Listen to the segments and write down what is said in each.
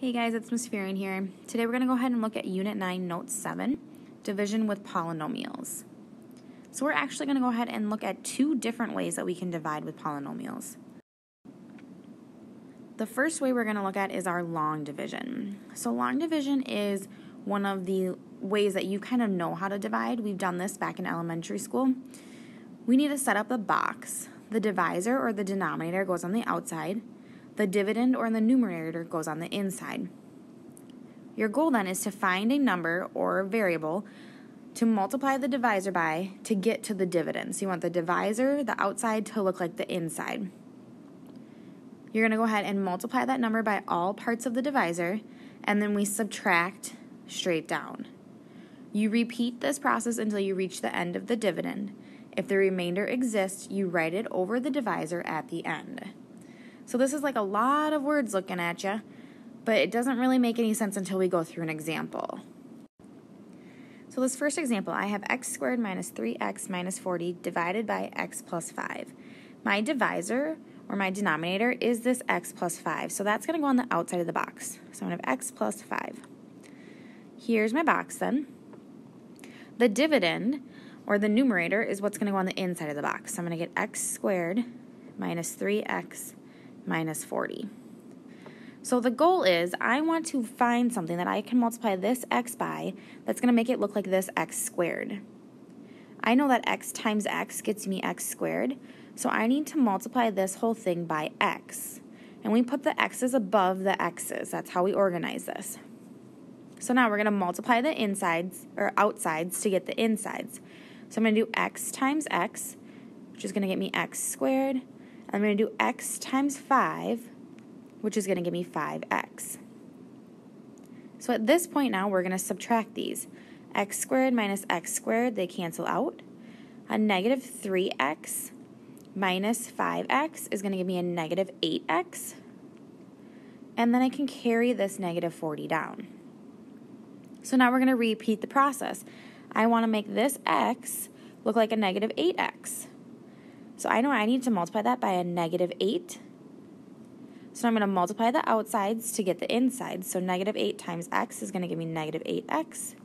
Hey guys, it's Miss Fearon here. Today we're going to go ahead and look at Unit 9, Note 7, Division with Polynomials. So we're actually going to go ahead and look at two different ways that we can divide with polynomials. The first way we're going to look at is our long division. So long division is one of the ways that you kind of know how to divide. We've done this back in elementary school. We need to set up a box. The divisor or the denominator goes on the outside. The dividend or the numerator goes on the inside. Your goal then is to find a number or a variable to multiply the divisor by to get to the dividend. So you want the divisor, the outside, to look like the inside. You're going to go ahead and multiply that number by all parts of the divisor, and then we subtract straight down. You repeat this process until you reach the end of the dividend. If the remainder exists, you write it over the divisor at the end. So this is like a lot of words looking at you, but it doesn't really make any sense until we go through an example. So this first example, I have x squared minus 3x minus 40 divided by x plus 5. My divisor, or my denominator, is this x plus 5. So that's going to go on the outside of the box. So I'm going to have x plus 5. Here's my box then. The dividend, or the numerator, is what's going to go on the inside of the box. So I'm going to get x squared minus 3x minus 40. So the goal is I want to find something that I can multiply this x by that's going to make it look like this x squared. I know that x times x gets me x squared, so I need to multiply this whole thing by x. And we put the x's above the x's. That's how we organize this. So now we're going to multiply the insides or outsides to get the insides. So I'm going to do x times x, which is going to get me x squared. I'm going to do x times 5, which is going to give me 5x. So at this point now, we're going to subtract these. X squared minus x squared, they cancel out. A negative 3x minus 5x is going to give me a negative 8x. And then I can carry this negative 40 down. So now we're going to repeat the process. I want to make this x look like a negative 8x. So I know I need to multiply that by a negative 8. So I'm going to multiply the outsides to get the insides. So negative 8 times x is going to give me negative 8x.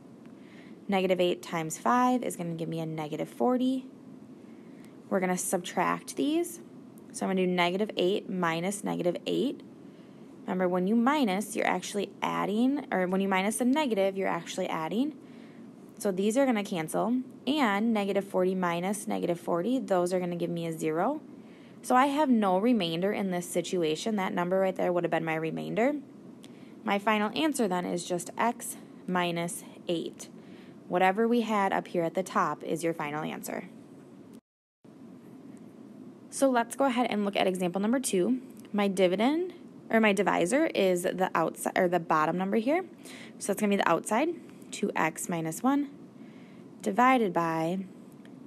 Negative 8 times 5 is going to give me a negative 40. We're going to subtract these. So I'm going to do negative 8 minus negative 8. Remember, when you minus, you're actually adding, or when you minus a negative, you're actually adding. So these are going to cancel, and negative 40 minus negative 40, those are going to give me a 0. So I have no remainder in this situation. That number right there would have been my remainder. My final answer then is just x minus 8. Whatever we had up here at the top is your final answer. So let's go ahead and look at example number 2. My dividend, or my divisor, is the outside, or the bottom number here. So it's going to be the outside. 2x minus 1 divided by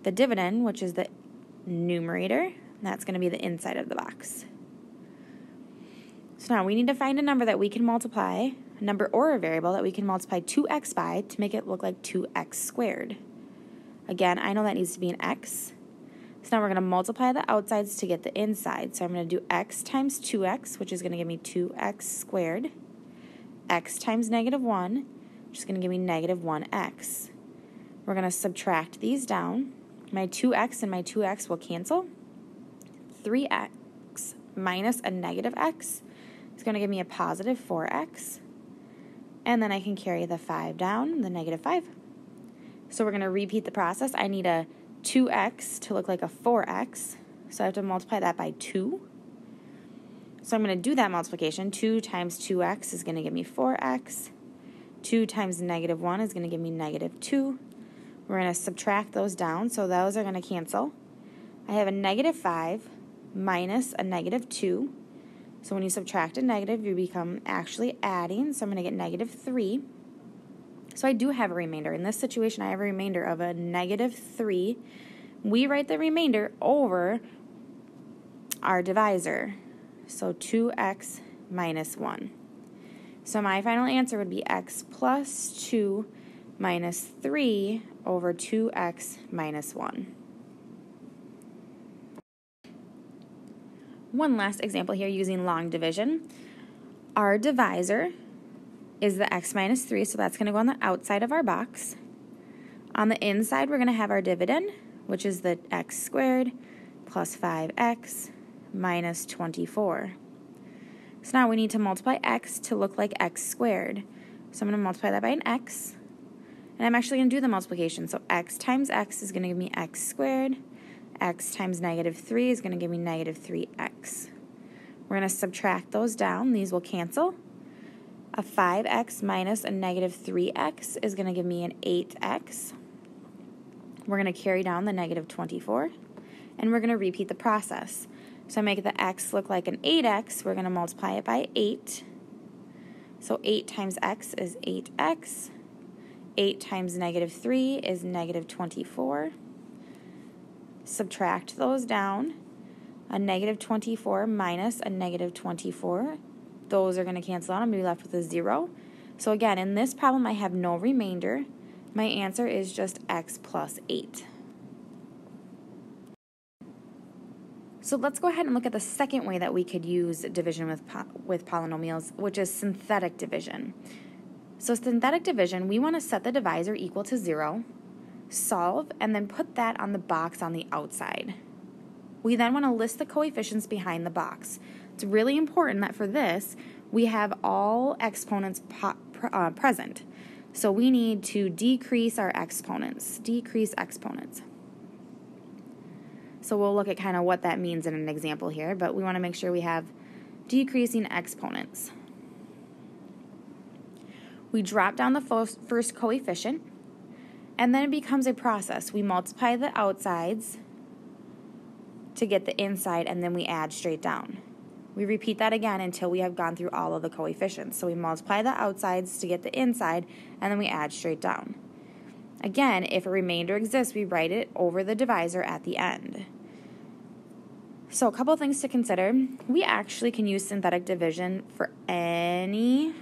the dividend, which is the numerator. And that's going to be the inside of the box. So now we need to find a number that we can multiply, a number or a variable that we can multiply 2x by to make it look like 2x squared. Again, I know that needs to be an x. So now we're going to multiply the outsides to get the inside. So I'm going to do x times 2x, which is going to give me 2x squared. X times negative 1, which is going to give me negative 1x. We're going to subtract these down. My 2x and my 2x will cancel. 3x minus a negative x is going to give me a positive 4x. And then I can carry the 5 down, the negative 5. So we're going to repeat the process. I need a 2x to look like a 4x. So I have to multiply that by 2. So I'm going to do that multiplication. 2 times 2x is going to give me 4x. 2 times negative 1 is going to give me negative 2. We're going to subtract those down, so those are going to cancel. I have a negative 5 minus a negative 2. So when you subtract a negative, you become actually adding. So I'm going to get negative 3. So I do have a remainder. In this situation, I have a remainder of a negative 3. We write the remainder over our divisor. So 2x minus 1. So my final answer would be x plus 2 minus 3 over 2x minus 1. One last example here using long division. Our divisor is the x minus 3, so that's going to go on the outside of our box. On the inside, we're going to have our dividend, which is the x squared plus 5x minus 24. So now we need to multiply x to look like x squared. So I'm going to multiply that by an x, and I'm actually going to do the multiplication. So x times x is going to give me x squared. X times negative 3 is going to give me negative 3x. We're going to subtract those down. These will cancel. A 5x minus a negative 3x is going to give me an 8x. We're going to carry down the negative 24, and we're going to repeat the process. So I make the x look like an 8x. We're going to multiply it by 8. So 8 times x is 8x. 8 times negative 3 is negative 24. Subtract those down. A negative 24 minus a negative 24. Those are going to cancel out. I'm going to be left with a 0. So again, in this problem, I have no remainder. My answer is just x plus 8. So let's go ahead and look at the second way that we could use division with polynomials, which is synthetic division. So synthetic division, we want to set the divisor equal to 0, solve, and then put that on the box on the outside. We then want to list the coefficients behind the box. It's really important that for this, we have all exponents present. So we need to decrease our exponents, decrease exponents. So we'll look at kind of what that means in an example here, but we want to make sure we have decreasing exponents. We drop down the first coefficient, and then it becomes a process. We multiply the outsides to get the inside, and then we add straight down. We repeat that again until we have gone through all of the coefficients. So we multiply the outsides to get the inside, and then we add straight down. Again, if a remainder exists, we write it over the divisor at the end. So a couple things to consider. We actually can use synthetic division for any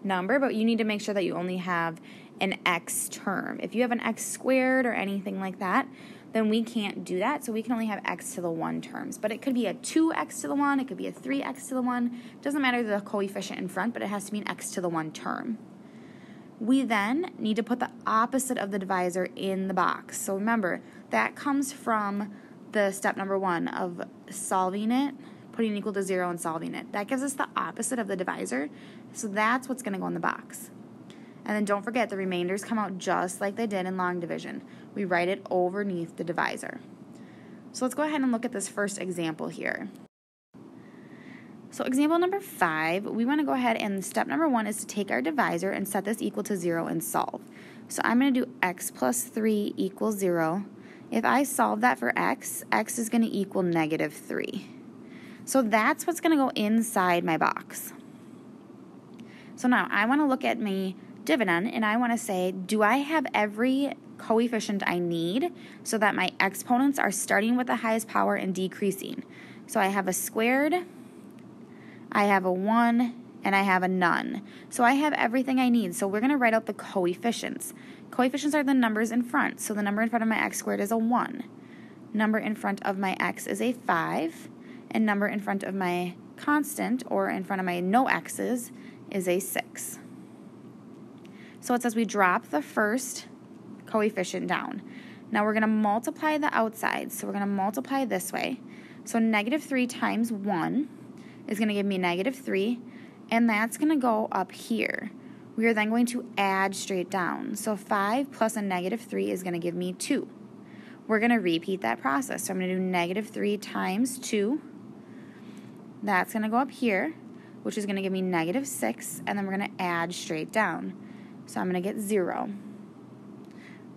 number, but you need to make sure that you only have an x term. If you have an x squared or anything like that, then we can't do that, so we can only have x to the 1 terms. But it could be a 2x to the 1, it could be a 3x to the 1. It doesn't matter the coefficient in front, but it has to be an x to the 1 term. We then need to put the opposite of the divisor in the box. So remember, that comes from the step number 1 of solving it, putting equal to 0 and solving it. That gives us the opposite of the divisor, so that's what's going to go in the box. And then don't forget, the remainders come out just like they did in long division. We write it underneath the divisor. So let's go ahead and look at this first example here. So example number 5, we want to go ahead and step number 1 is to take our divisor and set this equal to 0 and solve. So I'm going to do x plus 3 equals 0. If I solve that for x, x is going to equal negative 3. So that's what's going to go inside my box. So now I want to look at my dividend, and I want to say, do I have every coefficient I need so that my exponents are starting with the highest power and decreasing? So I have a squared, I have a 1, and I have a none. So I have everything I need. So we're going to write out the coefficients. Coefficients are the numbers in front. So the number in front of my x squared is a 1. Number in front of my x is a 5. And number in front of my constant, or in front of my no x's, is a 6. So it says we drop the first coefficient down. Now we're going to multiply the outsides. So we're going to multiply this way. So negative 3 times 1 is going to give me negative 3, and that's going to go up here. We are then going to add straight down. So 5 plus a negative 3 is going to give me 2. We're going to repeat that process. So I'm going to do negative 3 times 2. That's going to go up here, which is going to give me negative 6, and then we're going to add straight down. So I'm going to get 0.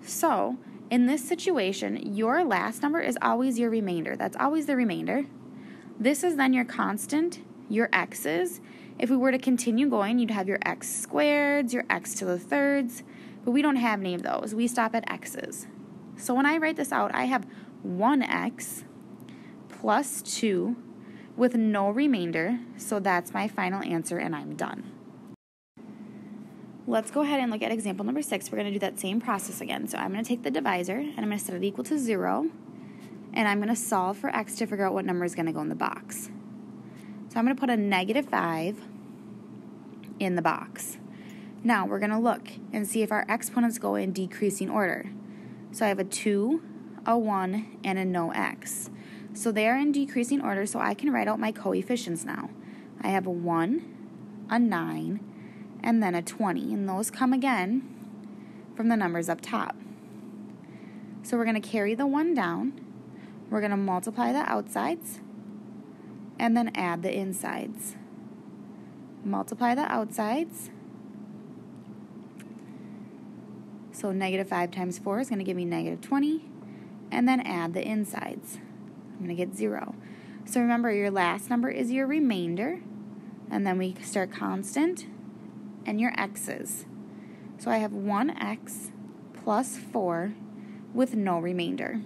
So in this situation, your last number is always your remainder. That's always the remainder. This is then your constant, your x's. If we were to continue going, you'd have your x squareds, your x to the thirds, but we don't have any of those. We stop at x's. So when I write this out, I have 1x plus 2 with no remainder, so that's my final answer, and I'm done. Let's go ahead and look at example number 6. We're going to do that same process again. So I'm going to take the divisor, and I'm going to set it equal to 0, and I'm going to solve for x to figure out what number is going to go in the box. So I'm going to put a negative 5 in the box. Now we're going to look and see if our exponents go in decreasing order. So I have a 2, a 1, and a no x. So they are in decreasing order, so I can write out my coefficients now. I have a 1, a 9, and then a 20, and those come again from the numbers up top. So we're going to carry the 1 down, we're going to multiply the outsides, and then add the insides. Multiply the outsides. So negative 5 times 4 is going to give me negative 20, and then add the insides. I'm going to get 0. So remember, your last number is your remainder, and then we start constant and your x's. So I have 1x plus 4 with no remainder.